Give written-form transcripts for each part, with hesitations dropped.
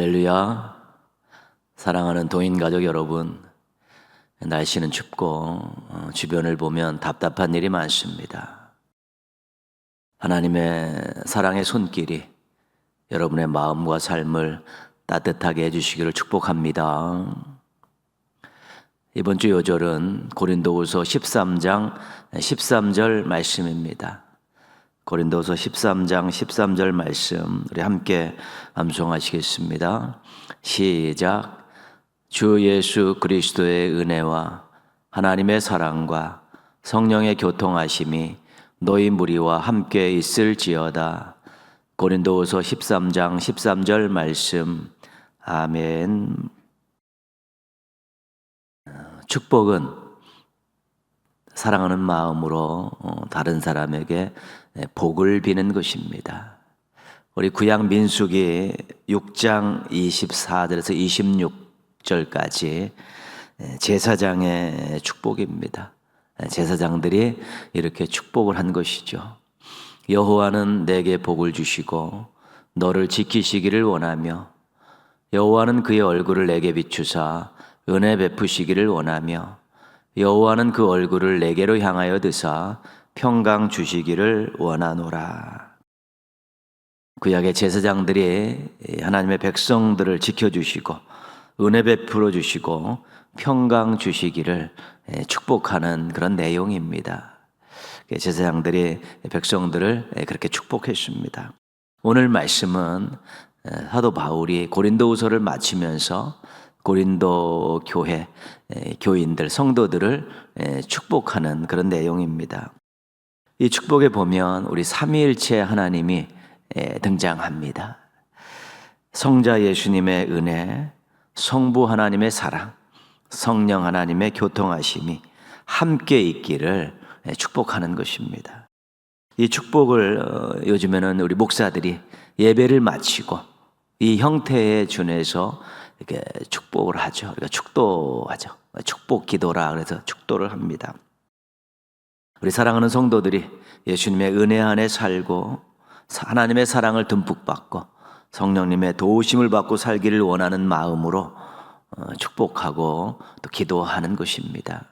할렐루야. 사랑하는 동인가족 여러분, 날씨는 춥고 주변을 보면 답답한 일이 많습니다. 하나님의 사랑의 손길이 여러분의 마음과 삶을 따뜻하게 해주시기를 축복합니다. 이번 주 요절은 고린도후서 13장 13절 말씀입니다. 고린도서 13장 13절 말씀 우리 함께 암송하시겠습니다. 시작. 주 예수 그리스도의 은혜와 하나님의 사랑과 성령의 교통하심이 너희 무리와 함께 있을지어다. 고린도서 13장 13절 말씀. 아멘. 축복은 사랑하는 마음으로 다른 사람에게 복을 비는 것입니다. 우리 구약 민수기 6장 24절에서 26절까지 제사장의 축복입니다. 제사장들이 이렇게 축복을 한 것이죠. 여호와는 내게 복을 주시고 너를 지키시기를 원하며 여호와는 그의 얼굴을 내게 비추사 은혜 베푸시기를 원하며 여호와는 그 얼굴을 내게로 향하여 드사 평강 주시기를 원하노라. 구약의 제사장들이 하나님의 백성들을 지켜주시고 은혜 베풀어 주시고 평강 주시기를 축복하는 그런 내용입니다. 제사장들이 백성들을 그렇게 축복했습니다. 오늘 말씀은 사도 바울이 고린도후서를 마치면서 고린도 교회 교인들 성도들을 축복하는 그런 내용입니다. 이 축복에 보면 우리 삼위일체 하나님이 등장합니다. 성자 예수님의 은혜, 성부 하나님의 사랑, 성령 하나님의 교통하심이 함께 있기를 축복하는 것입니다. 이 축복을 요즘에는 우리 목사들이 예배를 마치고 이 형태에 준해서 이렇게 축복을 하죠. 우리가 축도하죠. 축복 기도라 그래서 축도를 합니다. 우리 사랑하는 성도들이 예수님의 은혜 안에 살고 하나님의 사랑을 듬뿍 받고 성령님의 도우심을 받고 살기를 원하는 마음으로 축복하고 또 기도하는 것입니다.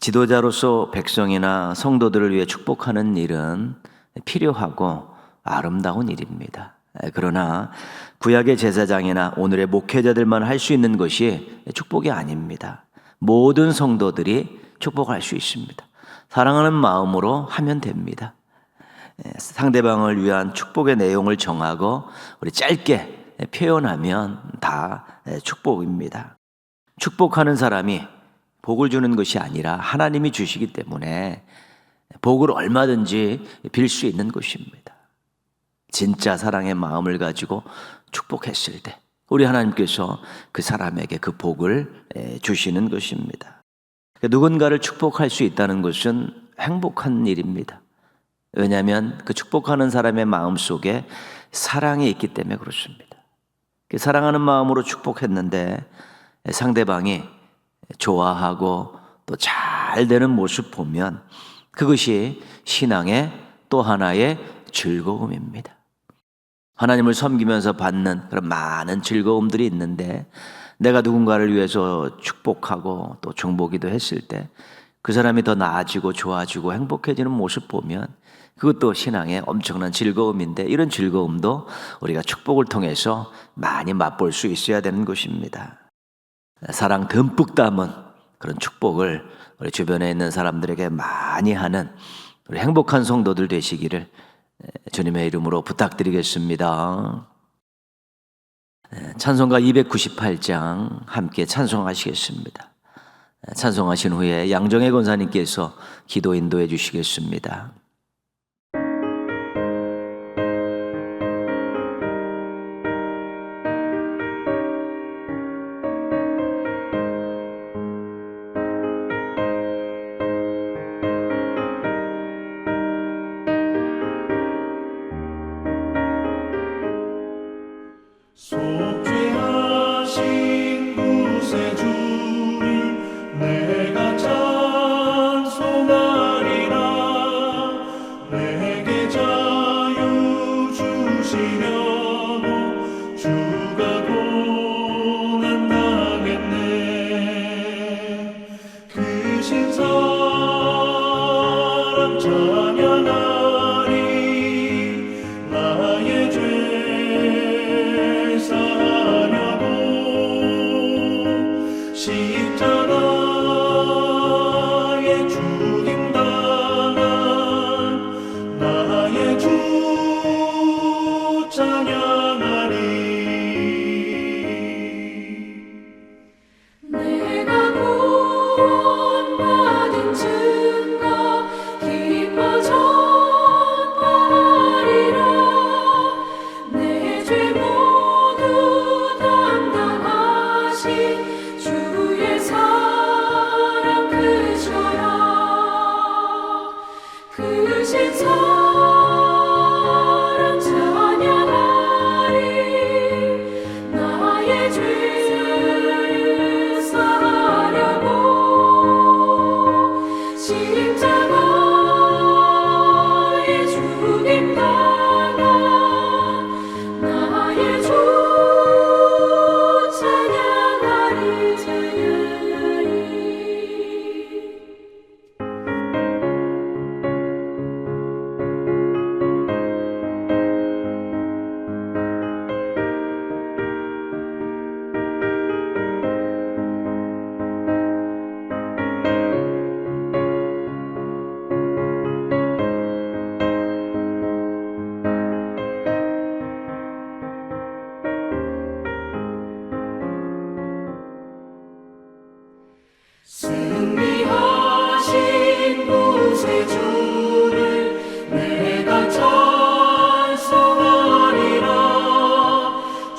지도자로서 백성이나 성도들을 위해 축복하는 일은 필요하고 아름다운 일입니다. 그러나 구약의 제사장이나 오늘의 목회자들만 할 수 있는 것이 축복이 아닙니다. 모든 성도들이 축복할 수 있습니다. 사랑하는 마음으로 하면 됩니다. 상대방을 위한 축복의 내용을 정하고 우리 짧게 표현하면 다 축복입니다. 축복하는 사람이 복을 주는 것이 아니라 하나님이 주시기 때문에 복을 얼마든지 빌 수 있는 것입니다. 진짜 사랑의 마음을 가지고 축복했을 때 우리 하나님께서 그 사람에게 그 복을 주시는 것입니다. 누군가를 축복할 수 있다는 것은 행복한 일입니다. 왜냐하면 그 축복하는 사람의 마음 속에 사랑이 있기 때문에 그렇습니다. 사랑하는 마음으로 축복했는데 상대방이 좋아하고 또 잘 되는 모습 보면 그것이 신앙의 또 하나의 즐거움입니다. 하나님을 섬기면서 받는 그런 많은 즐거움들이 있는데 내가 누군가를 위해서 축복하고 또 중보기도 했을 때 그 사람이 더 나아지고 좋아지고 행복해지는 모습 보면 그것도 신앙의 엄청난 즐거움인데 이런 즐거움도 우리가 축복을 통해서 많이 맛볼 수 있어야 되는 것입니다. 사랑 듬뿍 담은 그런 축복을 우리 주변에 있는 사람들에게 많이 하는 우리 행복한 성도들 되시기를 주님의 이름으로 부탁드리겠습니다. 찬송가 298장 함께 찬송하시겠습니다. 찬송하신 후에 양정혜 권사님께서 기도 인도해 주시겠습니다. 속죄하신 구세주를 내가 찬송하리라. 내게 자유 주시려고 주가 승리하신 구세주를 내가 찬송하리라.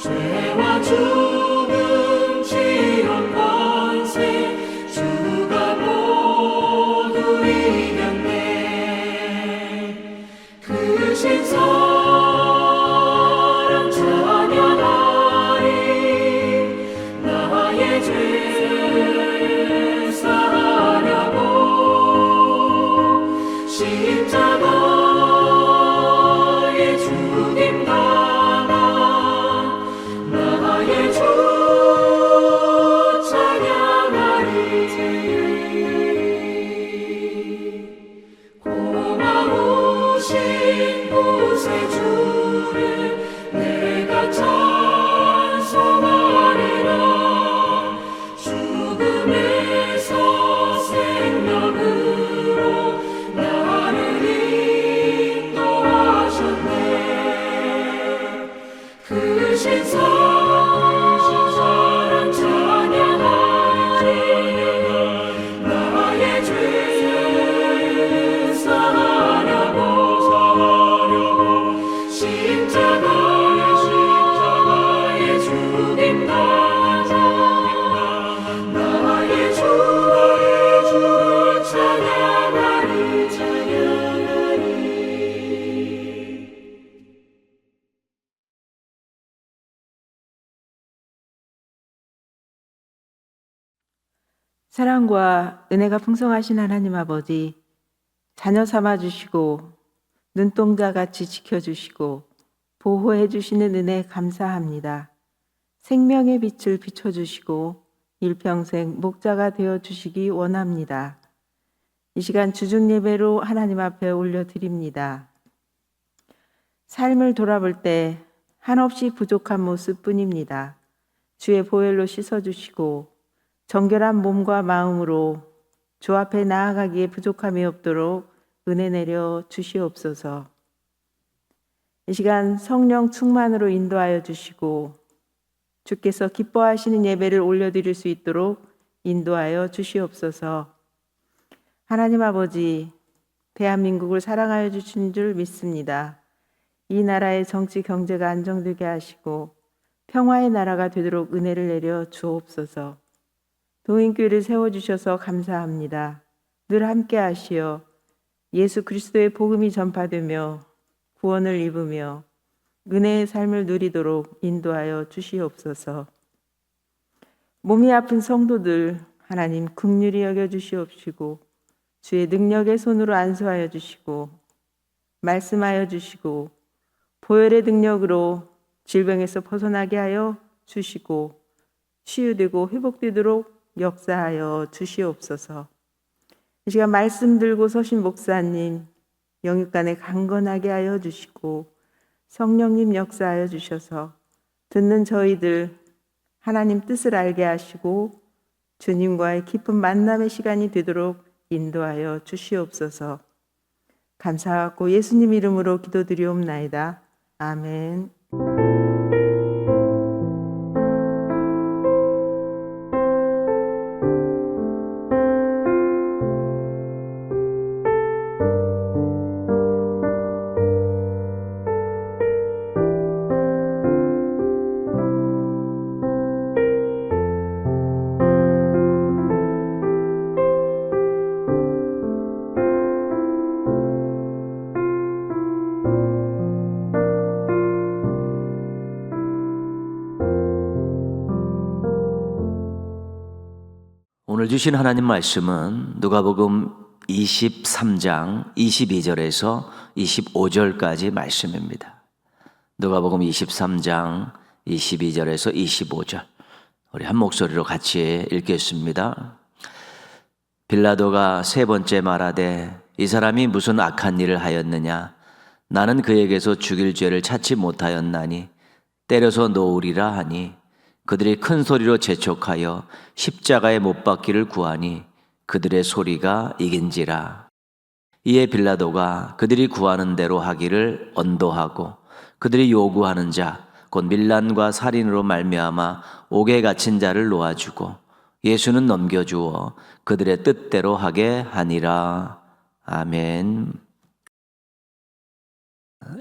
죄와 죽음 지옥 권세 주가 모두 이겼네. 그 신사랑 찬양하리. 나의 죄 사하려고 십자가에 죽임 당한 나의 주 찬양하리. 고마우신 구세주를 내가 찬송하리라. 죽음에서 생명으로 나를 인도하셨네. 그 신사랑 찬양하리. 나의 죄 사하려고 십자가에 죽임 당한 나의 주를 찬양하리. 사랑과 은혜가 풍성하신 하나님 아버지, 자녀 삼아주시고 눈동자같이 지켜주시고 보호해주시는 은혜 감사합니다. 생명의 빛을 비춰주시고 일평생 목자가 되어주시기 원합니다. 이 시간 주중 예배로 하나님 앞에 올려드립니다. 삶을 돌아볼 때 한없이 부족한 모습뿐입니다. 주의 보혈로 씻어주시고 정결한 몸과 마음으로 주 앞에 나아가기에 부족함이 없도록 은혜 내려 주시옵소서. 이 시간 성령 충만으로 인도하여 주시고 주께서 기뻐하시는 예배를 올려드릴 수 있도록 인도하여 주시옵소서. 하나님 아버지, 대한민국을 사랑하여 주신 줄 믿습니다. 이 나라의 정치 경제가 안정되게 하시고 평화의 나라가 되도록 은혜를 내려 주옵소서. 동인교회를 세워주셔서 감사합니다. 늘 함께 하시어 예수 그리스도의 복음이 전파되며 구원을 입으며 은혜의 삶을 누리도록 인도하여 주시옵소서. 몸이 아픈 성도들 하나님 긍휼히 여겨 주시옵시고 주의 능력의 손으로 안수하여 주시고 말씀하여 주시고 보혈의 능력으로 질병에서 벗어나게 하여 주시고 치유되고 회복되도록 역사하여 주시옵소서. 이 시간 말씀 들고 서신 목사님 영육간에 강건하게 하여 주시고 성령님 역사하여 주셔서 듣는 저희들 하나님 뜻을 알게 하시고 주님과의 깊은 만남의 시간이 되도록 인도하여 주시옵소서. 감사하고 예수님 이름으로 기도드리옵나이다. 아멘. 오늘 주신 하나님 말씀은 누가복음 23장 22절에서 25절까지 말씀입니다. 누가복음 23장 22절에서 25절. 우리 한 목소리로 같이 읽겠습니다. 빌라도가 세 번째 말하되 이 사람이 무슨 악한 일을 하였느냐? 나는 그에게서 죽일 죄를 찾지 못하였나니 때려서 놓으리라 하니 그들이 큰 소리로 재촉하여 십자가에 못 박기를 구하니 그들의 소리가 이긴지라. 이에 빌라도가 그들이 구하는 대로 하기를 언도하고 그들이 요구하는 자 곧 밀란과 살인으로 말미암아 옥에 갇힌 자를 놓아주고 예수는 넘겨주어 그들의 뜻대로 하게 하니라. 아멘.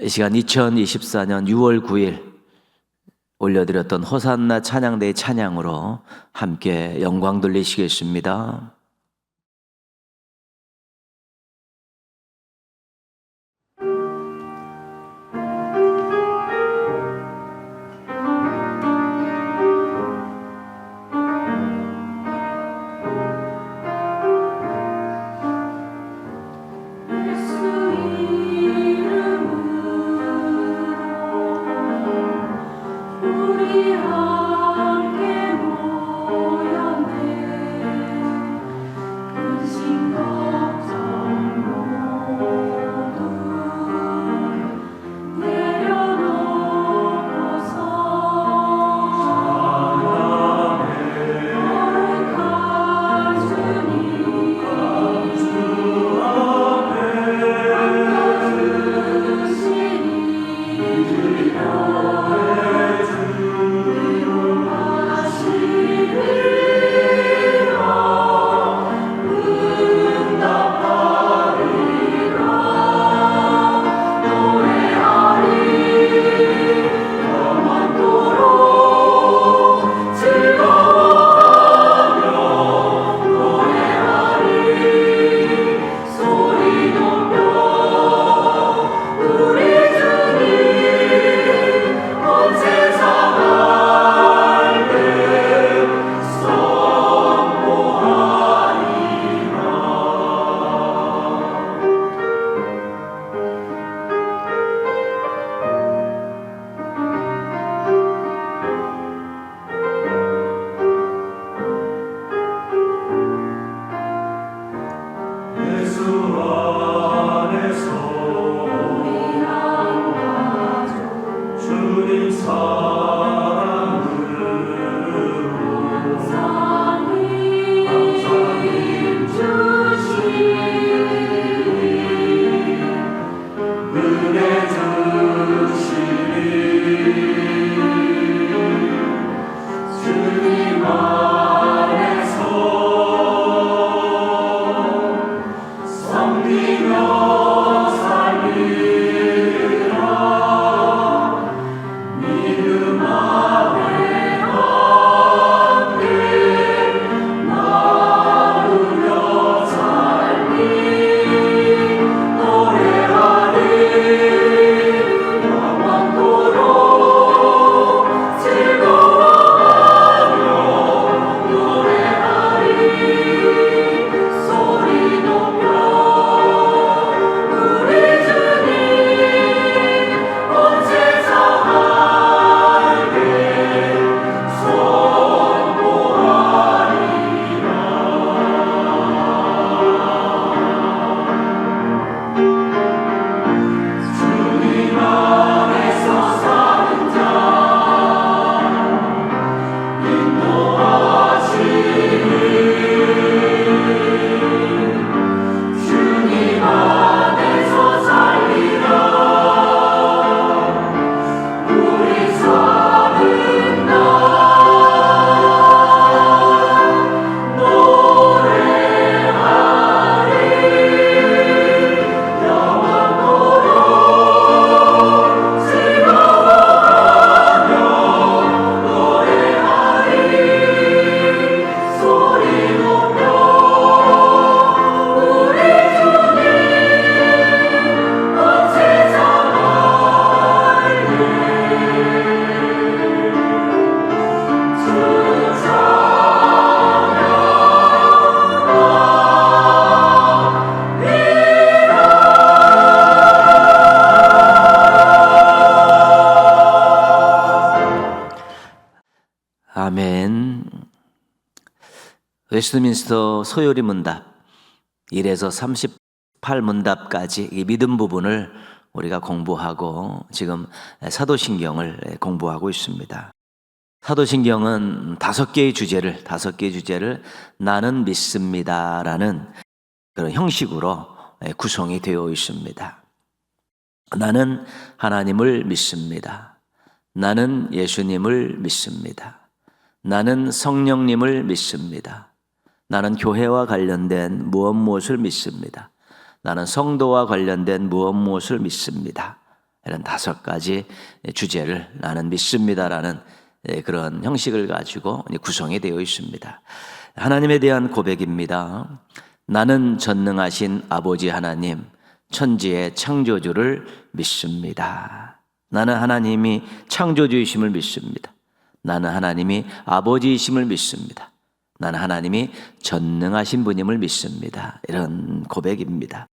이 시간 2024년 6월 9일 올려드렸던 호산나 찬양대의 찬양으로 함께 영광 돌리시겠습니다. 우리 함께 모였네. 근심 걱정 모두 내려놓고서 거룩한 주님 아멘. 웨스트민스터 소요리 문답 1에서 38문답까지 이 믿음 부분을 우리가 공부하고 지금 사도신경을 공부하고 있습니다. 사도신경은 5개의 주제를 나는 믿습니다라는 그런 형식으로 구성이 되어 있습니다. 나는 하나님을 믿습니다. 나는 예수님을 믿습니다. 나는 성령님을 믿습니다. 나는 교회와 관련된 무엇을 믿습니다. 나는 성도와 관련된 무엇을 믿습니다. 이런 5가지 주제를 나는 믿습니다라는 그런 형식을 가지고 구성이 되어 있습니다. 하나님에 대한 고백입니다. 나는 전능하신 아버지 하나님, 천지의 창조주를 믿습니다. 나는 하나님이 창조주이심을 믿습니다. 나는 하나님이 아버지이심을 믿습니다. 나는 하나님이 전능하신 분임을 믿습니다. 이런 고백입니다.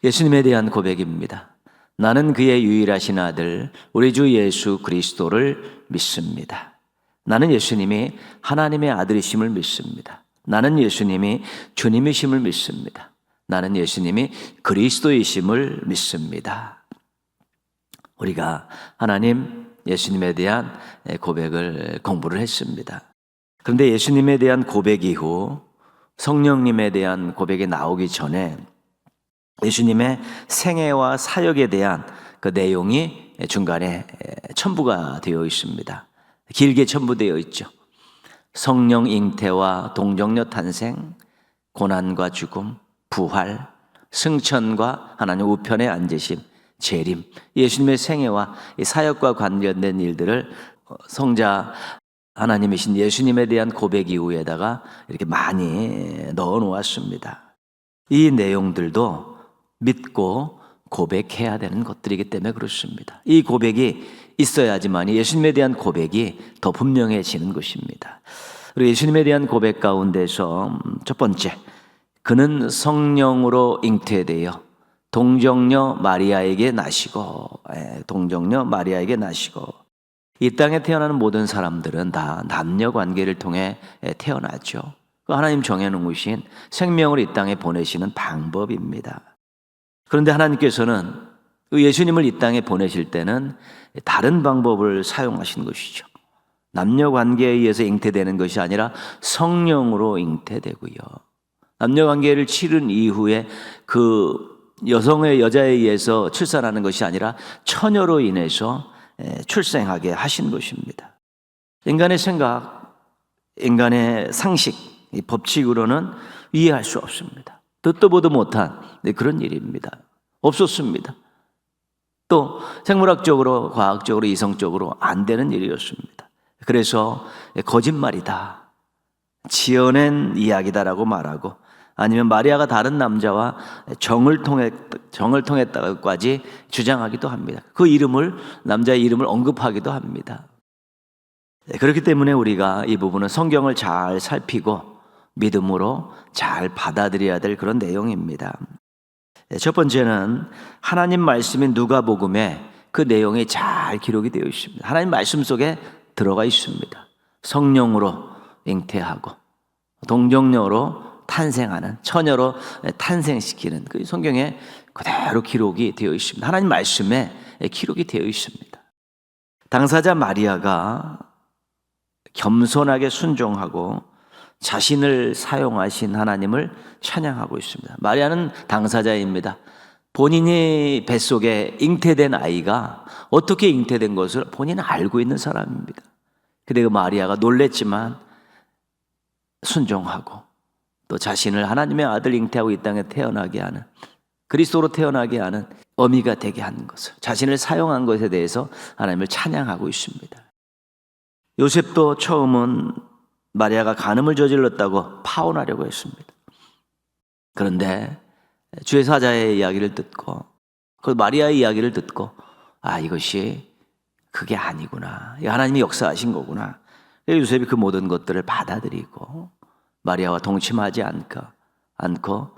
예수님에 대한 고백입니다. 나는 그의 유일하신 아들 우리 주 예수 그리스도를 믿습니다. 나는 예수님이 하나님의 아들이심을 믿습니다. 나는 예수님이 주님이심을 믿습니다. 나는 예수님이 그리스도이심을 믿습니다. 우리가 하나님, 예수님에 대한 고백을 공부를 했습니다. 그런데 예수님에 대한 고백 이후 성령님에 대한 고백이 나오기 전에 예수님의 생애와 사역에 대한 그 내용이 중간에 첨부가 되어 있습니다. 길게 첨부되어 있죠. 성령 잉태와 동정녀 탄생, 고난과 죽음, 부활, 승천과 하나님 우편에 앉으심, 재림, 예수님의 생애와 사역과 관련된 일들을 성자 하나님이신 예수님에 대한 고백 이후에다가 이렇게 많이 넣어 놓았습니다. 이 내용들도 믿고 고백해야 되는 것들이기 때문에 그렇습니다. 이 고백이 있어야지만 예수님에 대한 고백이 더 분명해지는 것입니다. 그리고 예수님에 대한 고백 가운데서 첫 번째, 그는 성령으로 잉태되어 동정녀 마리아에게 나시고, 동정녀 마리아에게 나시고, 이 땅에 태어나는 모든 사람들은 다 남녀 관계를 통해 태어나죠. 하나님 정해놓으신 생명을 이 땅에 보내시는 방법입니다. 그런데 하나님께서는 예수님을 이 땅에 보내실 때는 다른 방법을 사용하신 것이죠. 남녀 관계에 의해서 잉태되는 것이 아니라 성령으로 잉태되고요. 남녀 관계를 치른 이후에 그 여자에 의해서 출산하는 것이 아니라 처녀로 인해서 출생하게 하신 것입니다. 인간의 생각, 인간의 상식, 이 법칙으로는 이해할 수 없습니다. 듣도 보도 못한 그런 일입니다. 없었습니다. 또 생물학적으로, 과학적으로, 이성적으로 안 되는 일이었습니다. 그래서 거짓말이다, 지어낸 이야기다라고 말하고, 아니면 마리아가 다른 남자와 정을 통했다고까지 주장하기도 합니다. 그 이름을, 남자의 이름을 언급하기도 합니다. 그렇기 때문에 우리가 이 부분은 성경을 잘 살피고 믿음으로 잘 받아들여야 될 그런 내용입니다. 첫 번째는 하나님 말씀인 누가복음에 그 내용이 잘 기록이 되어 있습니다. 하나님 말씀 속에 들어가 있습니다. 성령으로 잉태하고 동정녀로 탄생하는, 처녀로 탄생시키는 그 성경에 그대로 기록이 되어 있습니다. 하나님 말씀에 기록이 되어 있습니다. 당사자 마리아가 겸손하게 순종하고 자신을 사용하신 하나님을 찬양하고 있습니다. 마리아는 당사자입니다. 본인이 뱃속에 잉태된 아이가 어떻게 잉태된 것을 본인은 알고 있는 사람입니다. 근데 그 마리아가 놀랬지만 순종하고 또 자신을 하나님의 아들 잉태하고 이 땅에 태어나게 하는, 그리스도로 태어나게 하는, 어미가 되게 한 것을, 자신을 사용한 것에 대해서 하나님을 찬양하고 있습니다. 요셉도 처음은 마리아가 간음을 저질렀다고 파혼하려고 했습니다. 그런데 주의 사자의 이야기를 듣고, 그 마리아의 이야기를 듣고, 아, 이것이 그게 아니구나, 하나님이 역사하신 거구나. 요셉이 그 모든 것들을 받아들이고 마리아와 동침하지 않고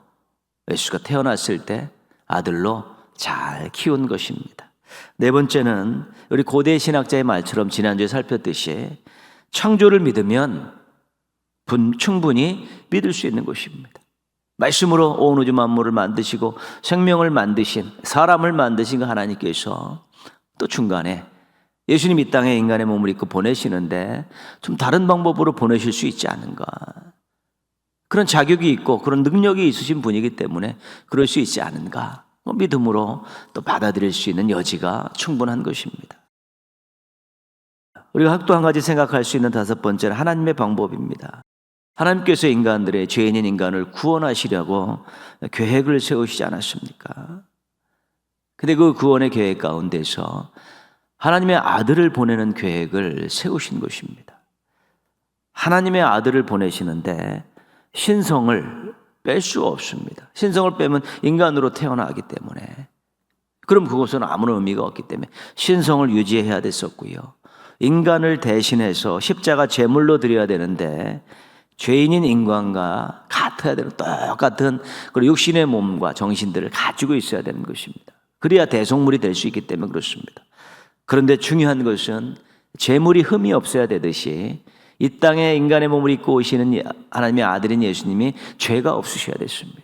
예수가 태어났을 때 아들로 잘 키운 것입니다. 네 번째는 우리 고대 신학자의 말처럼 지난주에 살폈듯이 창조를 믿으면 충분히 믿을 수 있는 것입니다. 말씀으로 온 우주 만물을 만드시고 생명을 만드신, 사람을 만드신 그 하나님께서 또 중간에 예수님 이 땅에 인간의 몸을 입고 보내시는데 좀 다른 방법으로 보내실 수 있지 않은가, 그런 자격이 있고 그런 능력이 있으신 분이기 때문에 그럴 수 있지 않은가, 믿음으로 또 받아들일 수 있는 여지가 충분한 것입니다. 우리가 또 한 가지 생각할 수 있는 다섯 번째는 하나님의 방법입니다. 하나님께서 인간들의 죄인인 인간을 구원하시려고 계획을 세우시지 않았습니까? 근데 그 구원의 계획 가운데서 하나님의 아들을 보내는 계획을 세우신 것입니다. 하나님의 아들을 보내시는데 신성을 뺄 수 없습니다. 신성을 빼면 인간으로 태어나기 때문에, 그럼 그것은 아무런 의미가 없기 때문에 신성을 유지해야 됐었고요. 인간을 대신해서 십자가 제물로 드려야 되는데 죄인인 인간과 같아야 되는, 똑같은 그리고 육신의 몸과 정신들을 가지고 있어야 되는 것입니다. 그래야 대속물이 될 수 있기 때문에 그렇습니다. 그런데 중요한 것은 제물이 흠이 없어야 되듯이 이 땅에 인간의 몸을 입고 오시는 하나님의 아들인 예수님이 죄가 없으셔야 됐습니다.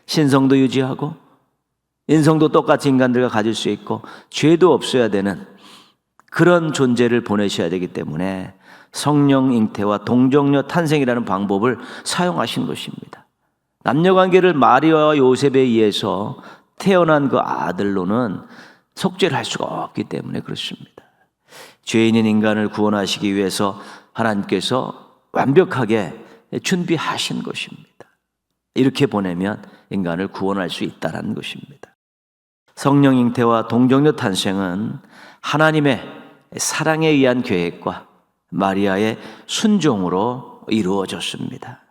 신성도 유지하고 인성도 똑같이 인간들과 가질 수 있고 죄도 없어야 되는 그런 존재를 보내셔야 되기 때문에 성령 잉태와 동정녀 탄생이라는 방법을 사용하신 것입니다. 남녀관계를 마리아와 요셉에 의해서 태어난 그 아들로는 속죄를 할 수가 없기 때문에 그렇습니다. 죄인인 인간을 구원하시기 위해서 하나님께서 완벽하게 준비하신 것입니다. 이렇게 보내면 인간을 구원할 수 있다는 것입니다. 성령 잉태와 동정녀 탄생은 하나님의 사랑에 의한 계획과 마리아의 순종으로 이루어졌습니다.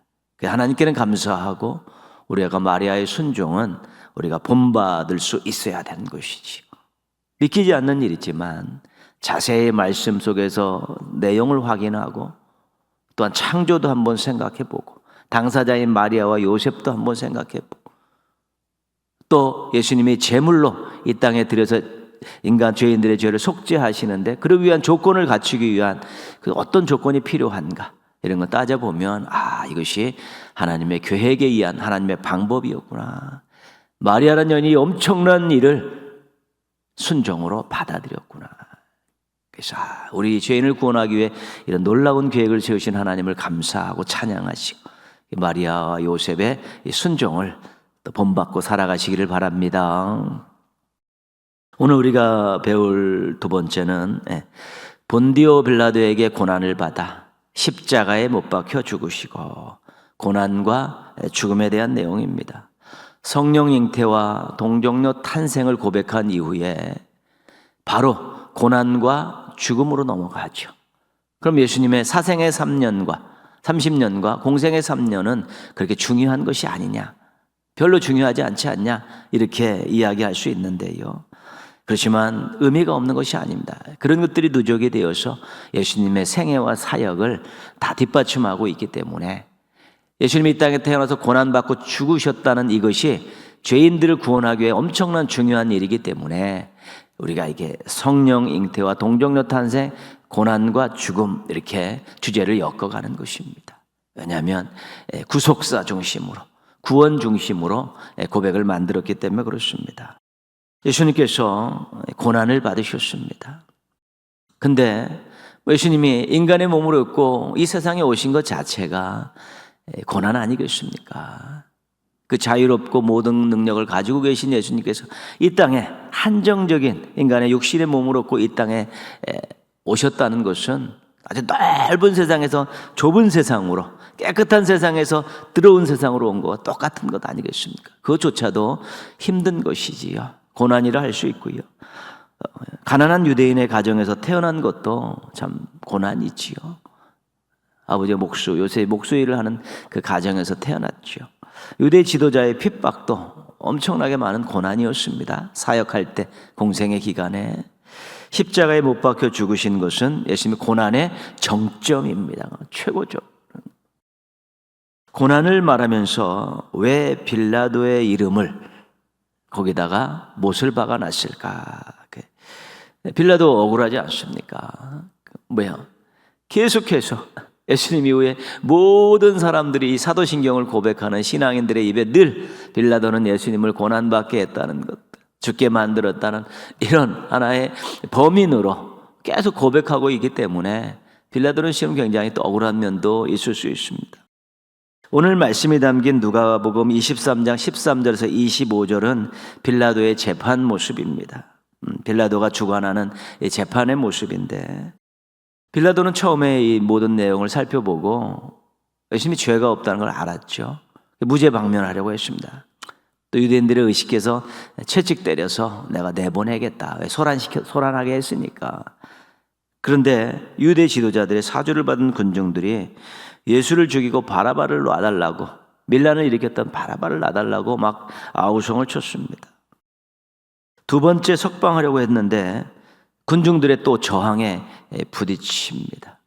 하나님께는 감사하고 우리가 마리아의 순종은 우리가 본받을 수 있어야 되는 것이지요. 믿기지 않는 일이지만 자세히 말씀 속에서 내용을 확인하고 또한 창조도 한번 생각해보고 당사자인 마리아와 요셉도 한번 생각해보고 또 예수님이 제물로 이 땅에 들여서 인간 죄인들의 죄를 속죄하시는데 그러기 위한 조건을 갖추기 위한 그 어떤 조건이 필요한가 이런 거 따져보면 이것이 하나님의 계획에 의한 하나님의 방법이었구나. 마리아라는 여인이 엄청난 일을 순종으로 받아들였구나. 그래서 우리 죄인을 구원하기 위해 이런 놀라운 계획을 세우신 하나님을 감사하고 찬양하시고 마리아와 요셉의 순종을 또 본받고 살아가시기를 바랍니다. 오늘 우리가 배울 두 번째는 본디오 빌라도에게 고난을 받아 십자가에 못 박혀 죽으시고 고난과 죽음에 대한 내용입니다. 성령 잉태와 동정녀 탄생을 고백한 이후에 바로 고난과 죽음으로 넘어가죠. 그럼 예수님의 사생의 3년과 30년과 공생의 3년은 그렇게 중요한 것이 아니냐, 별로 중요하지 않지 않냐 이렇게 이야기할 수 있는데요. 그렇지만 의미가 없는 것이 아닙니다. 그런 것들이 누적이 되어서 예수님의 생애와 사역을 다 뒷받침하고 있기 때문에 예수님이 이 땅에 태어나서 고난받고 죽으셨다는 이것이 죄인들을 구원하기 위해 엄청난 중요한 일이기 때문에 우리가 이게 성령 잉태와 동정녀 탄생, 고난과 죽음 이렇게 주제를 엮어가는 것입니다. 왜냐하면 구속사 중심으로, 구원 중심으로 고백을 만들었기 때문에 그렇습니다. 예수님께서 고난을 받으셨습니다. 근데 예수님이 인간의 몸을 얻고 이 세상에 오신 것 자체가 고난 아니겠습니까? 그 자유롭고 모든 능력을 가지고 계신 예수님께서 이 땅에 한정적인 인간의 육신의 몸을 얻고 이 땅에 오셨다는 것은 아주 넓은 세상에서 좁은 세상으로, 깨끗한 세상에서 들어온 세상으로 온 것과 똑같은 것 아니겠습니까? 그것조차도 힘든 것이지요. 고난이라 할 수 있고요. 가난한 유대인의 가정에서 태어난 것도 참 고난이지요. 아버지의 목수, 요셉이 목수 일을 하는 그 가정에서 태어났죠. 유대 지도자의 핍박도 엄청나게 많은 고난이었습니다. 사역할 때, 공생의 기간에. 십자가에 못 박혀 죽으신 것은 예수님의 고난의 정점입니다. 최고죠. 고난을 말하면서 왜 빌라도의 이름을 거기다가 못을 박아놨을까? 빌라도 억울하지 않습니까? 뭐야? 계속해서 예수님 이후에 모든 사람들이 이 사도신경을 고백하는 신앙인들의 입에 늘 빌라도는 예수님을 고난받게 했다는 것, 죽게 만들었다는 이런 하나의 범인으로 계속 고백하고 있기 때문에 빌라도는 지금 굉장히 또 억울한 면도 있을 수 있습니다. 오늘 말씀이 담긴 누가복음 23장 13절에서 25절은 빌라도의 재판 모습입니다. 빌라도가 주관하는 재판의 모습인데 빌라도는 처음에 이 모든 내용을 살펴보고 예수님이 죄가 없다는 걸 알았죠. 무죄 방면하려고 했습니다. 또 유대인들의 의식해서 채찍 때려서 내가 내보내겠다. 왜 소란하게 했으니까. 그런데 유대 지도자들의 사주를 받은 군중들이 예수를 죽이고 바라바를 놔달라고, 밀란을 일으켰던 바라바를 놔달라고 막 아우성을 쳤습니다. 두 번째 석방하려고 했는데 군중들의 또 저항에 부딪힙니다.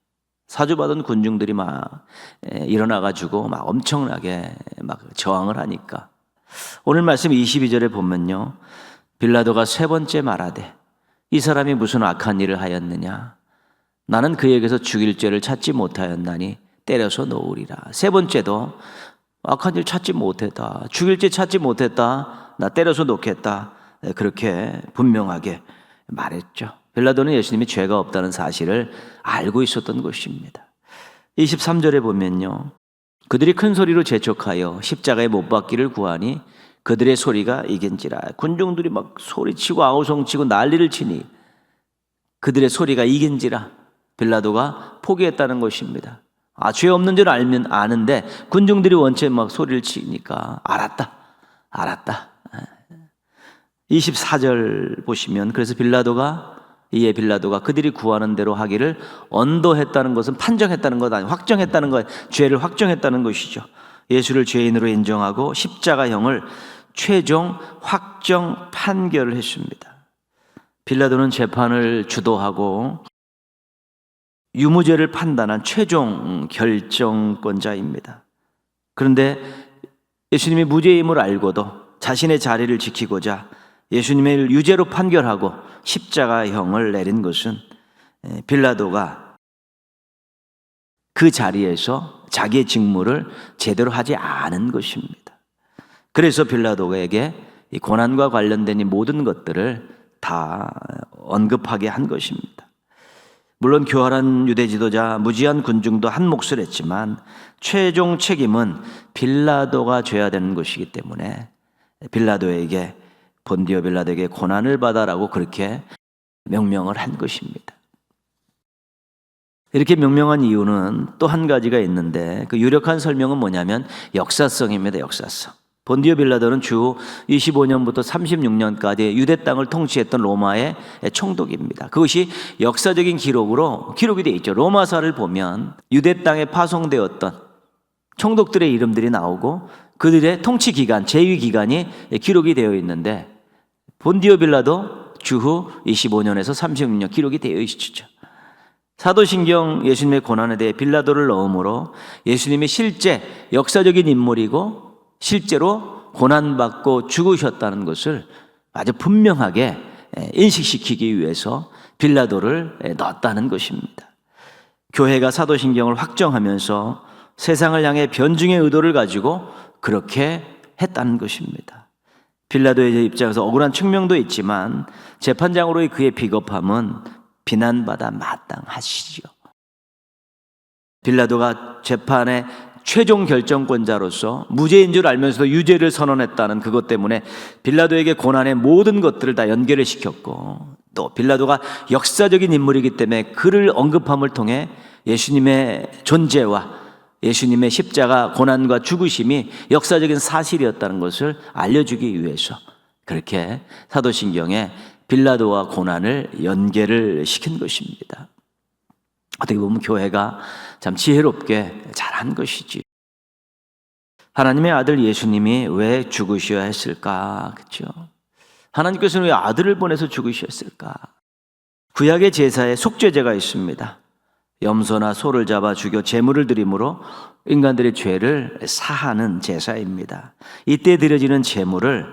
사주받은 군중들이 막 일어나가지고 막 엄청나게 막 저항을 하니까 오늘 말씀 22절에 보면요, 빌라도가 세 번째 말하되 이 사람이 무슨 악한 일을 하였느냐, 나는 그에게서 죽일 죄를 찾지 못하였나니 때려서 놓으리라. 세 번째도 악한 일 찾지 못했다, 죽일 죄 찾지 못했다, 나 때려서 놓겠다, 그렇게 분명하게 말했죠. 빌라도는 예수님이 죄가 없다는 사실을 알고 있었던 것입니다. 23절에 보면요, 그들이 큰 소리로 재촉하여 십자가에 못 박기를 구하니 그들의 소리가 이긴지라. 군중들이 막 소리치고 아우성치고 난리를 치니 그들의 소리가 이긴지라. 빌라도가 포기했다는 것입니다. 죄 없는 줄 알면 아는데 군중들이 원체 막 소리를 치니까 알았다. 24절 보시면, 그래서 빌라도가 그들이 구하는 대로 하기를 언도했다는 것은 판정했다는 것 아니고 확정했다는 것, 죄를 확정했다는 것이죠. 예수를 죄인으로 인정하고 십자가형을 최종 확정 판결을 했습니다. 빌라도는 재판을 주도하고 유무죄를 판단한 최종 결정권자입니다. 그런데 예수님이 무죄임을 알고도 자신의 자리를 지키고자 예수님을 유죄로 판결하고 십자가형을 내린 것은 빌라도가 그 자리에서 자기의 직무를 제대로 하지 않은 것입니다. 그래서 빌라도에게 이 고난과 관련된 이 모든 것들을 다 언급하게 한 것입니다. 물론 교활한 유대 지도자, 무지한 군중도 한 몫을 했지만 최종 책임은 빌라도가 져야 되는 것이기 때문에 본디오 빌라도에게 고난을 받아라고 그렇게 명령을 한 것입니다. 이렇게 명령한 이유는 또 한 가지가 있는데, 그 유력한 설명은 뭐냐면 역사성입니다. 역사성. 본디오 빌라도는 주 25년부터 36년까지 유대 땅을 통치했던 로마의 총독입니다. 그것이 역사적인 기록이 되어 있죠. 로마사를 보면 유대 땅에 파송되었던 총독들의 이름들이 나오고 그들의 통치 기간, 재위 기간이 기록이 되어 있는데, 본디오 빌라도 주후 25년에서 36년 기록이 되어 있죠. 사도신경 예수님의 고난에 대해 빌라도를 넣음으로 예수님이 실제 역사적인 인물이고 실제로 고난받고 죽으셨다는 것을 아주 분명하게 인식시키기 위해서 빌라도를 넣었다는 것입니다. 교회가 사도신경을 확정하면서 세상을 향해 변증의 의도를 가지고 그렇게 했다는 것입니다. 빌라도의 입장에서 억울한 측면도 있지만 재판장으로의 그의 비겁함은 비난받아 마땅하시죠. 빌라도가 재판의 최종 결정권자로서 무죄인 줄 알면서도 유죄를 선언했다는 그것 때문에 빌라도에게 고난의 모든 것들을 다 연결을 시켰고, 또 빌라도가 역사적인 인물이기 때문에 그를 언급함을 통해 예수님의 존재와 예수님의 십자가 고난과 죽으심이 역사적인 사실이었다는 것을 알려주기 위해서 그렇게 사도신경에 빌라도와 고난을 연계를 시킨 것입니다. 어떻게 보면 교회가 참 지혜롭게 잘한 것이지. 하나님의 아들 예수님이 왜 죽으셔야 했을까? 그렇죠? 하나님께서는 왜 아들을 보내서 죽으셨을까? 구약의 제사에 속죄제가 있습니다. 염소나 소를 잡아 죽여 제물을 드림으로 인간들의 죄를 사하는 제사입니다. 이때 드려지는 제물을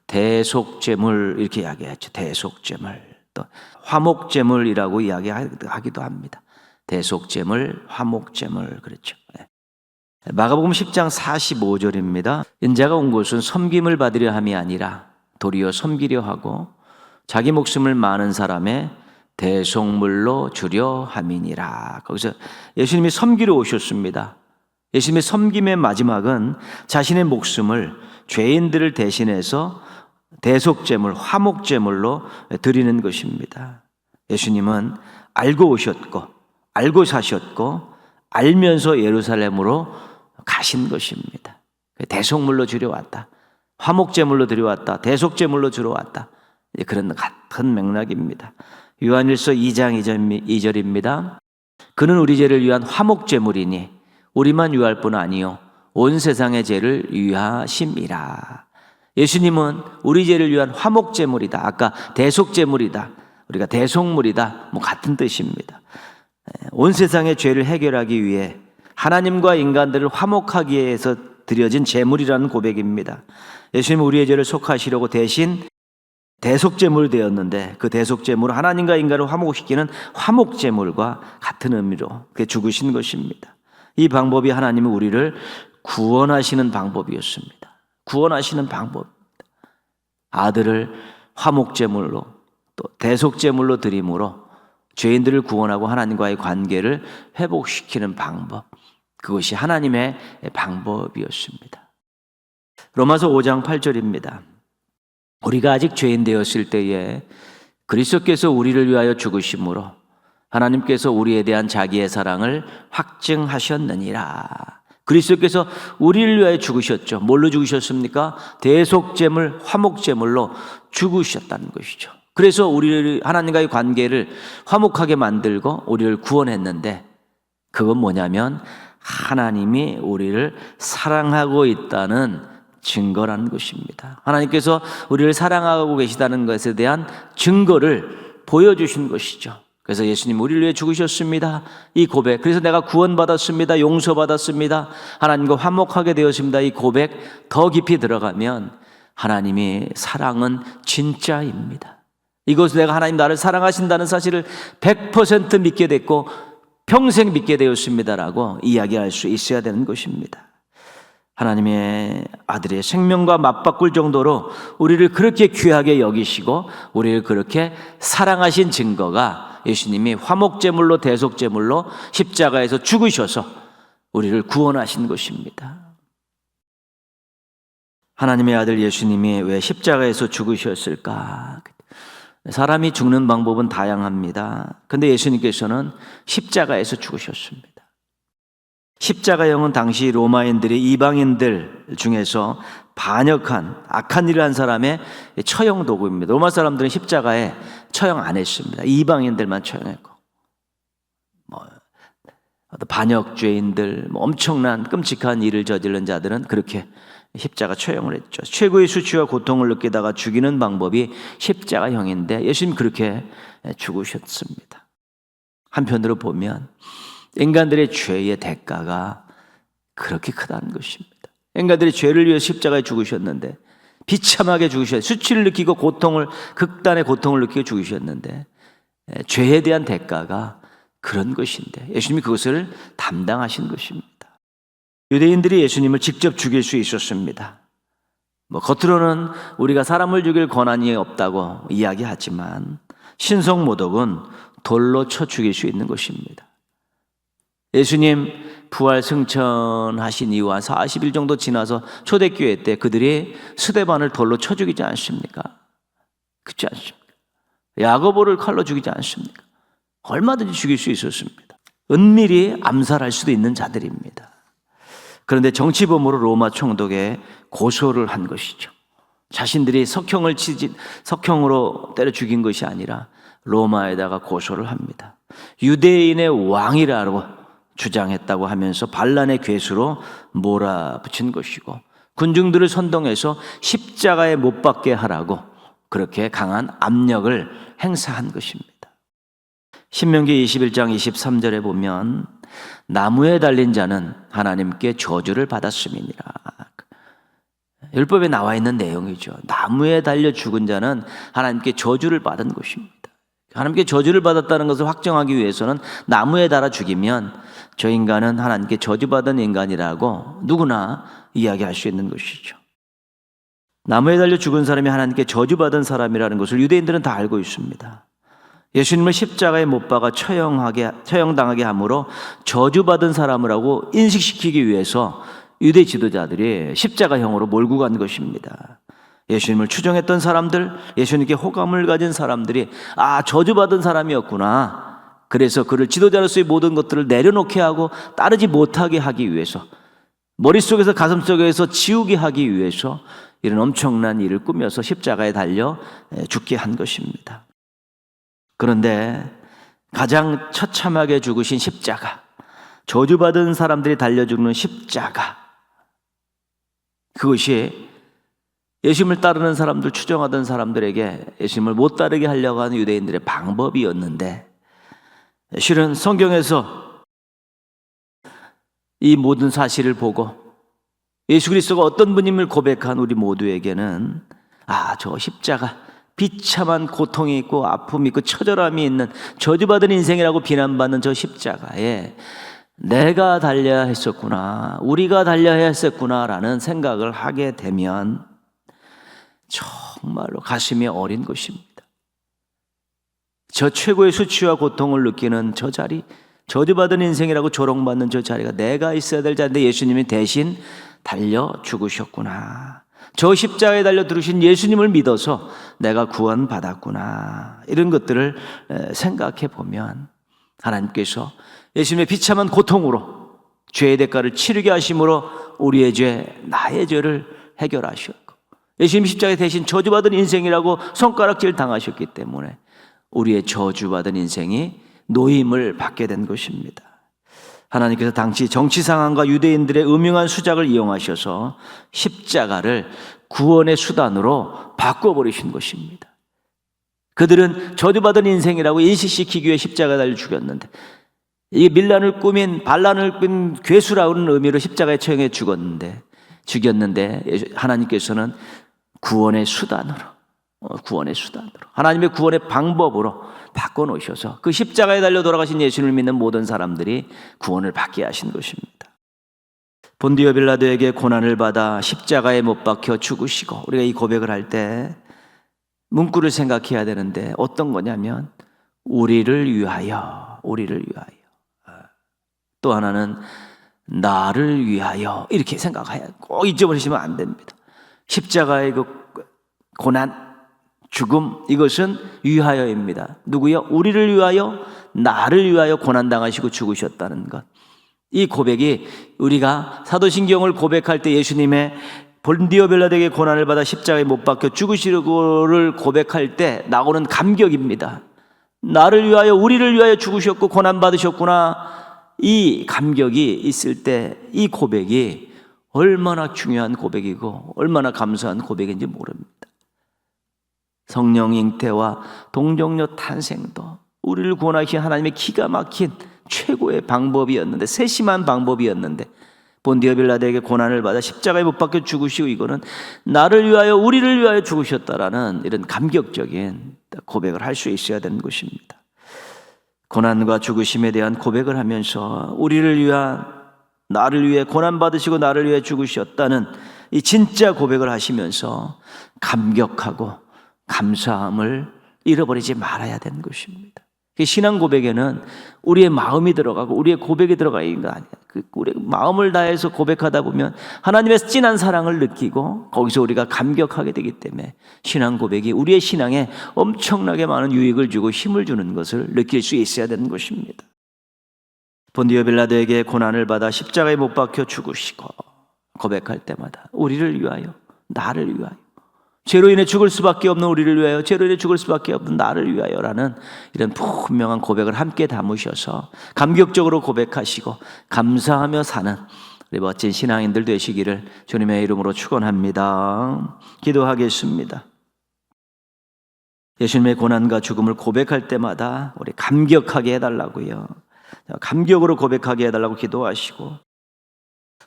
대속제물 이렇게 이야기하죠. 대속제물, 또 화목제물이라고 이야기하기도 합니다. 대속제물, 화목제물, 그렇죠. 마가복음 10장 45절입니다. 인자가 온 곳은 섬김을 받으려 함이 아니라 도리어 섬기려 하고 자기 목숨을 많은 사람의 대속물로 주려 함이니라. 거기서 예수님이 섬기러 오셨습니다. 예수님의 섬김의 마지막은 자신의 목숨을 죄인들을 대신해서 대속제물, 화목제물로 드리는 것입니다. 예수님은 알고 오셨고 알고 사셨고 알면서 예루살렘으로 가신 것입니다. 대속물로 드려왔다. 화목제물로 드려왔다. 대속제물로 드려왔다. 그런 같은 맥락입니다. 요한일서 2장 2절입니다. 그는 우리 죄를 위한 화목제물이니 우리만 위할 뿐 아니요 온 세상의 죄를 위하심이라. 예수님은 우리 죄를 위한 화목제물이다. 아까 대속제물이다. 우리가 대속물이다. 같은 뜻입니다. 온 세상의 죄를 해결하기 위해 하나님과 인간들을 화목하기 위해서 드려진 제물이라는 고백입니다. 예수님은 우리의 죄를 속하시려고 대신 대속제물 되었는데 그 대속제물은 하나님과 인간을 화목시키는 화목제물과 같은 의미로 죽으신 것입니다. 이 방법이 하나님은 우리를 구원하시는 방법이었습니다. 구원하시는 방법입니다. 아들을 화목제물로 또 대속제물로 드림으로 죄인들을 구원하고 하나님과의 관계를 회복시키는 방법, 그것이 하나님의 방법이었습니다. 로마서 5장 8절입니다. 우리가 아직 죄인 되었을 때에 그리스도께서 우리를 위하여 죽으심으로 하나님께서 우리에 대한 자기의 사랑을 확증하셨느니라. 그리스도께서 우리를 위하여 죽으셨죠. 뭘로 죽으셨습니까? 대속제물, 화목제물로 죽으셨다는 것이죠. 그래서 우리를 하나님과의 관계를 화목하게 만들고 우리를 구원했는데 그건 뭐냐면 하나님이 우리를 사랑하고 있다는 증거라는 것입니다. 하나님께서 우리를 사랑하고 계시다는 것에 대한 증거를 보여주신 것이죠. 그래서 예수님 우리를 위해 죽으셨습니다. 이 고백, 그래서 내가 구원받았습니다. 용서받았습니다. 하나님과 화목하게 되었습니다. 이 고백 더 깊이 들어가면 하나님의 사랑은 진짜입니다. 이것을 내가 하나님 나를 사랑하신다는 사실을 100% 믿게 됐고 평생 믿게 되었습니다라고 이야기할 수 있어야 되는 것입니다. 하나님의 아들의 생명과 맞바꿀 정도로 우리를 그렇게 귀하게 여기시고 우리를 그렇게 사랑하신 증거가 예수님이 화목제물로 대속제물로 십자가에서 죽으셔서 우리를 구원하신 것입니다. 하나님의 아들 예수님이 왜 십자가에서 죽으셨을까? 사람이 죽는 방법은 다양합니다. 근데 예수님께서는 십자가에서 죽으셨습니다. 십자가형은 당시 로마인들이 이방인들 중에서 반역한 악한 일을 한 사람의 처형 도구입니다. 로마 사람들은 십자가에 처형 안 했습니다. 이방인들만 처형했고, 반역죄인들, 엄청난 끔찍한 일을 저지른 자들은 그렇게 십자가 처형을 했죠. 최고의 수치와 고통을 느끼다가 죽이는 방법이 십자가형인데 예수님 그렇게 죽으셨습니다. 한편으로 보면 인간들의 죄의 대가가 그렇게 크다는 것입니다. 인간들의 죄를 위해 십자가에 죽으셨는데 비참하게 죽으셨어요. 수치를 느끼고 극단의 고통을 느끼고 죽으셨는데 죄에 대한 대가가 그런 것인데 예수님이 그것을 담당하신 것입니다. 유대인들이 예수님을 직접 죽일 수 있었습니다. 겉으로는 우리가 사람을 죽일 권한이 없다고 이야기하지만 신성모독은 돌로 쳐 죽일 수 있는 것입니다. 예수님 부활 승천하신 이후 한 40일 정도 지나서 초대교회 때 그들이 스데반을 돌로 쳐 죽이지 않습니까? 그렇지 않습니까? 야고보를 칼로 죽이지 않습니까? 얼마든지 죽일 수 있었습니다. 은밀히 암살할 수도 있는 자들입니다. 그런데 정치범으로 로마 총독에 고소를 한 것이죠. 자신들이 석형으로 때려 죽인 것이 아니라 로마에다가 고소를 합니다. 유대인의 왕이라고 주장했다고 하면서 반란의 괴수로 몰아붙인 것이고 군중들을 선동해서 십자가에 못 박게 하라고 그렇게 강한 압력을 행사한 것입니다. 신명기 21장 23절에 보면 나무에 달린 자는 하나님께 저주를 받았음이니라. 율법에 나와 있는 내용이죠. 나무에 달려 죽은 자는 하나님께 저주를 받은 것입니다. 하나님께 저주를 받았다는 것을 확정하기 위해서는 나무에 달아 죽이면 저 인간은 하나님께 저주받은 인간이라고 누구나 이야기할 수 있는 것이죠. 나무에 달려 죽은 사람이 하나님께 저주받은 사람이라는 것을 유대인들은 다 알고 있습니다. 예수님을 십자가에 못 박아 처형당하게 함으로 저주받은 사람이라고 인식시키기 위해서 유대 지도자들이 십자가형으로 몰고 간 것입니다. 예수님을 추종했던 사람들, 예수님께 호감을 가진 사람들이 저주받은 사람이었구나, 그래서 그를 지도자로서의 모든 것들을 내려놓게 하고 따르지 못하게 하기 위해서, 머릿속에서 가슴속에서 지우게 하기 위해서 이런 엄청난 일을 꾸며서 십자가에 달려 죽게 한 것입니다. 그런데 가장 처참하게 죽으신 십자가, 저주받은 사람들이 달려 죽는 십자가, 그것이 예수님을 따르는 사람들, 추종하던 사람들에게 예수님을 못 따르게 하려고 하는 유대인들의 방법이었는데, 실은 성경에서 이 모든 사실을 보고 예수 그리스도가 어떤 분임을 고백한 우리 모두에게는 저 십자가, 비참한 고통이 있고 아픔이 있고 처절함이 있는 저주받은 인생이라고 비난받는 저 십자가에 내가 달려야 했었구나, 우리가 달려야 했었구나라는 생각을 하게 되면 정말로 가슴이 어린 것입니다. 저 최고의 수치와 고통을 느끼는 저 자리, 저주받은 인생이라고 조롱받는 저 자리가 내가 있어야 될 자리인데 예수님이 대신 달려 죽으셨구나, 저 십자가에 달려 들으신 예수님을 믿어서 내가 구원받았구나, 이런 것들을 생각해 보면 하나님께서 예수님의 비참한 고통으로 죄의 대가를 치르게 하심으로 우리의 죄, 나의 죄를 해결하셨고, 예수님 십자가에 대신 저주받은 인생이라고 손가락질 당하셨기 때문에 우리의 저주받은 인생이 노임을 받게 된 것입니다. 하나님께서 당시 정치 상황과 유대인들의 음흉한 수작을 이용하셔서 십자가를 구원의 수단으로 바꿔버리신 것입니다. 그들은 저주받은 인생이라고 인식시키기 위해 십자가에 달려 죽였는데, 이 밀란을 꾸민, 반란을 꾸민 괴수라는 의미로 십자가에 처형해 죽였는데 하나님께서는 구원의 수단으로 하나님의 구원의 방법으로 바꿔놓으셔서 그 십자가에 달려 돌아가신 예수님을 믿는 모든 사람들이 구원을 받게 하신 것입니다. 본디오 빌라도에게 고난을 받아 십자가에 못 박혀 죽으시고, 우리가 이 고백을 할 때 문구를 생각해야 되는데 어떤 거냐면 우리를 위하여, 또 하나는 나를 위하여, 이렇게 생각해야, 꼭 잊어버리시면 안 됩니다. 십자가의 그 고난, 죽음, 이것은 위하여입니다. 누구요? 우리를 위하여, 나를 위하여 고난당하시고 죽으셨다는 것. 이 고백이 우리가 사도신경을 고백할 때 예수님의 본디오 빌라도에게 고난을 받아 십자가에 못 박혀 죽으시고를 고백할 때 나오는 감격입니다. 나를 위하여, 우리를 위하여 죽으셨고 고난받으셨구나, 이 감격이 있을 때 이 고백이 얼마나 중요한 고백이고 얼마나 감사한 고백인지 모릅니다. 성령 잉태와 동정녀 탄생도 우리를 구원하신 하나님의 기가 막힌 최고의 방법이었는데, 세심한 방법이었는데, 본디오 빌라도에게 고난을 받아 십자가에 못 박혀 죽으시고 이거는 나를 위하여, 우리를 위하여 죽으셨다라는 이런 감격적인 고백을 할 수 있어야 되는 것입니다. 고난과 죽으심에 대한 고백을 하면서 우리를 위한, 나를 위해 고난받으시고 나를 위해 죽으셨다는 이 진짜 고백을 하시면서 감격하고 감사함을 잃어버리지 말아야 되는 것입니다. 신앙 고백에는 우리의 마음이 들어가고 우리의 고백이 들어가 있는 거 아니에요. 우리 마음을 다해서 고백하다 보면 하나님의 진한 사랑을 느끼고 거기서 우리가 감격하게 되기 때문에 신앙 고백이 우리의 신앙에 엄청나게 많은 유익을 주고 힘을 주는 것을 느낄 수 있어야 되는 것입니다. 본디오 빌라도에게 고난을 받아 십자가에 못 박혀 죽으시고 고백할 때마다 우리를 위하여, 나를 위하여, 죄로 인해 죽을 수밖에 없는 우리를 위하여, 죄로 인해 죽을 수밖에 없는 나를 위하여라는 이런 분명한 고백을 함께 담으셔서 감격적으로 고백하시고 감사하며 사는 우리 멋진 신앙인들 되시기를 주님의 이름으로 축원합니다. 기도하겠습니다. 예수님의 고난과 죽음을 고백할 때마다 우리 감격하게 해달라고요. 감격으로 고백하게 해달라고 기도하시고,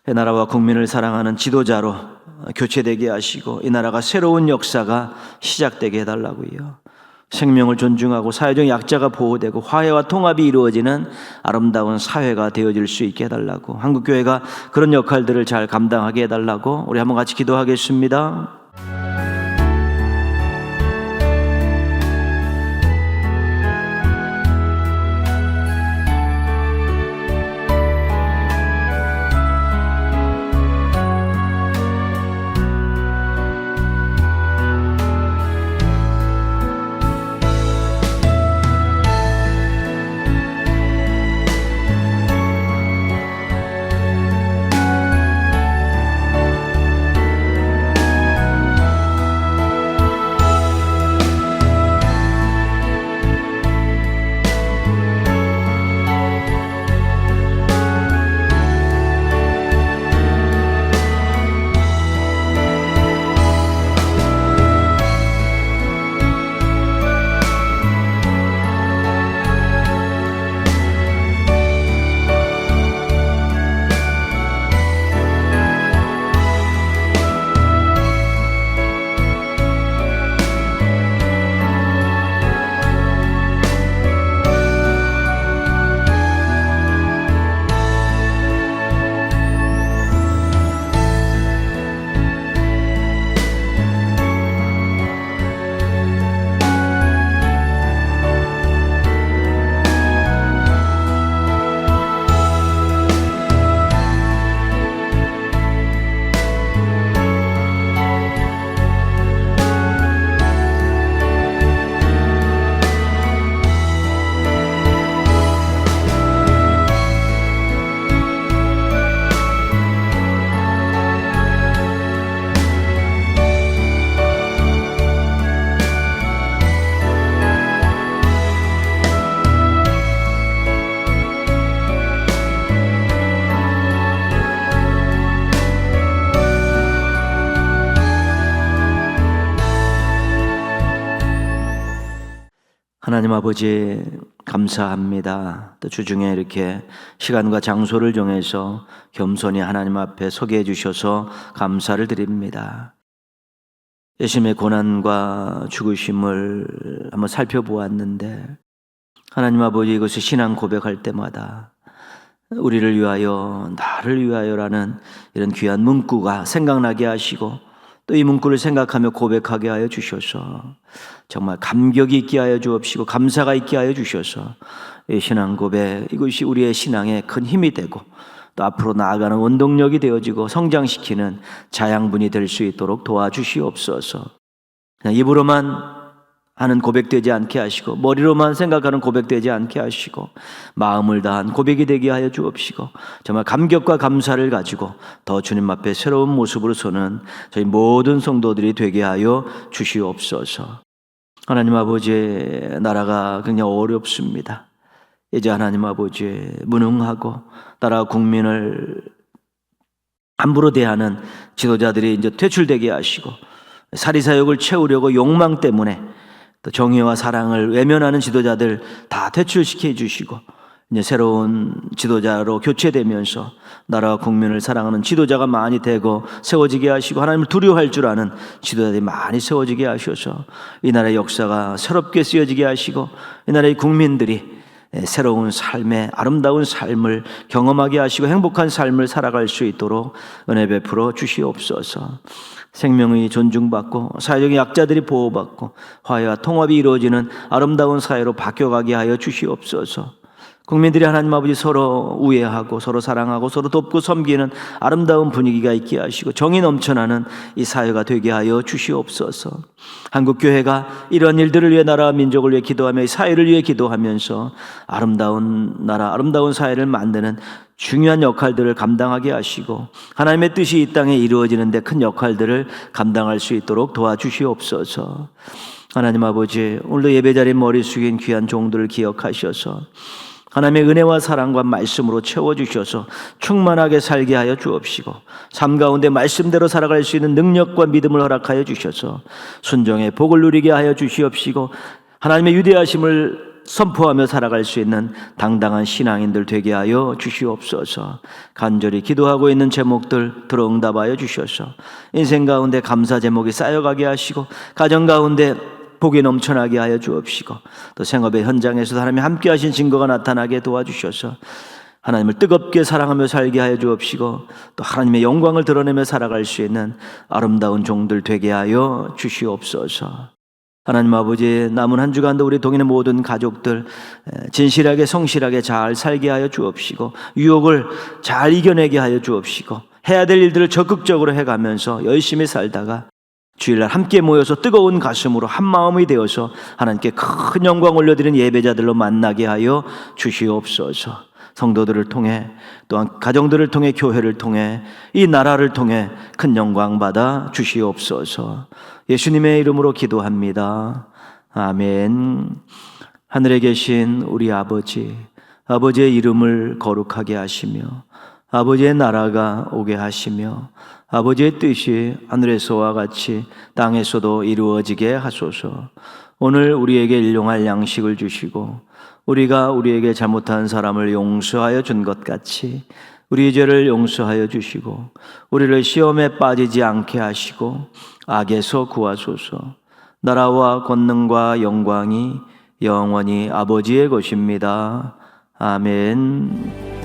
이 나라와 국민을 사랑하는 지도자로 교체되게 하시고 이 나라가 새로운 역사가 시작되게 해달라고요. 생명을 존중하고 사회적 약자가 보호되고 화해와 통합이 이루어지는 아름다운 사회가 되어질 수 있게 해달라고, 한국교회가 그런 역할들을 잘 감당하게 해달라고 우리 한번 같이 기도하겠습니다. 하나님 아버지 감사합니다. 또 주중에 이렇게 시간과 장소를 정해서 겸손히 하나님 앞에 서게 해주셔서 감사를 드립니다. 예수님의 고난과 죽으심을 한번 살펴보았는데 하나님 아버지 이것을 신앙 고백할 때마다 우리를 위하여 나를 위하여라는 이런 귀한 문구가 생각나게 하시고 또 이 문구를 생각하며 고백하게 하여 주셔서 정말 감격이 있게 하여 주옵시고 감사가 있게 하여 주셔서 이 신앙 고백 이것이 우리의 신앙에 큰 힘이 되고 또 앞으로 나아가는 원동력이 되어지고 성장시키는 자양분이 될 수 있도록 도와주시옵소서. 그냥 입으로만 하는 고백되지 않게 하시고 머리로만 생각하는 고백되지 않게 하시고 마음을 다한 고백이 되게 하여 주옵시고 정말 감격과 감사를 가지고 더 주님 앞에 새로운 모습으로 서는 저희 모든 성도들이 되게 하여 주시옵소서. 하나님 아버지 나라가 굉장히 어렵습니다. 이제 하나님 아버지 무능하고 나라 국민을 함부로 대하는 지도자들이 이제 퇴출되게 하시고 사리사욕을 채우려고 욕망 때문에 또 정의와 사랑을 외면하는 지도자들 다 퇴출시켜 주시고 이제 새로운 지도자로 교체되면서 나라와 국민을 사랑하는 지도자가 많이 되고 세워지게 하시고 하나님을 두려워할 줄 아는 지도자들이 많이 세워지게 하셔서 이 나라의 역사가 새롭게 쓰여지게 하시고 이 나라의 국민들이 새로운 삶의 아름다운 삶을 경험하게 하시고 행복한 삶을 살아갈 수 있도록 은혜 베풀어 주시옵소서. 생명이 존중받고 사회적인 약자들이 보호받고 화해와 통합이 이루어지는 아름다운 사회로 바뀌어가게 하여 주시옵소서. 국민들이 하나님 아버지 서로 우애하고 서로 사랑하고 서로 돕고 섬기는 아름다운 분위기가 있게 하시고 정이 넘쳐나는 이 사회가 되게 하여 주시옵소서. 한국교회가 이런 일들을 위해 나라와 민족을 위해 기도하며 이 사회를 위해 기도하면서 아름다운 나라 아름다운 사회를 만드는 중요한 역할들을 감당하게 하시고 하나님의 뜻이 이 땅에 이루어지는 데 큰 역할들을 감당할 수 있도록 도와주시옵소서. 하나님 아버지 오늘도 예배자리에 머리 숙인 귀한 종들을 기억하셔서 하나님의 은혜와 사랑과 말씀으로 채워주셔서 충만하게 살게 하여 주옵시고 삶 가운데 말씀대로 살아갈 수 있는 능력과 믿음을 허락하여 주셔서 순종의 복을 누리게 하여 주시옵시고 하나님의 위대하심을 선포하며 살아갈 수 있는 당당한 신앙인들 되게 하여 주시옵소서. 간절히 기도하고 있는 제목들 들어 응답하여 주셔서 인생 가운데 감사 제목이 쌓여가게 하시고 가정 가운데 복이 넘쳐나게 하여 주옵시고 또 생업의 현장에서도 하나님이 함께 하신 증거가 나타나게 도와주셔서 하나님을 뜨겁게 사랑하며 살게 하여 주옵시고 또 하나님의 영광을 드러내며 살아갈 수 있는 아름다운 종들 되게 하여 주시옵소서. 하나님 아버지 남은 한 주간도 우리 동인의 모든 가족들 진실하게 성실하게 잘 살게 하여 주옵시고 유혹을 잘 이겨내게 하여 주옵시고 해야 될 일들을 적극적으로 해가면서 열심히 살다가 주일날 함께 모여서 뜨거운 가슴으로 한 마음이 되어서 하나님께 큰 영광 올려드리는 예배자들로 만나게 하여 주시옵소서. 성도들을 통해 또한 가정들을 통해 교회를 통해 이 나라를 통해 큰 영광 받아 주시옵소서. 예수님의 이름으로 기도합니다. 아멘. 하늘에 계신 우리 아버지, 아버지의 이름을 거룩하게 하시며 아버지의 나라가 오게 하시며 아버지의 뜻이 하늘에서와 같이 땅에서도 이루어지게 하소서. 오늘 우리에게 일용할 양식을 주시고 우리가 우리에게 잘못한 사람을 용서하여 준 것 같이 우리 죄를 용서하여 주시고 우리를 시험에 빠지지 않게 하시고 악에서 구하소서. 나라와 권능과 영광이 영원히 아버지의 것입니다. 아멘.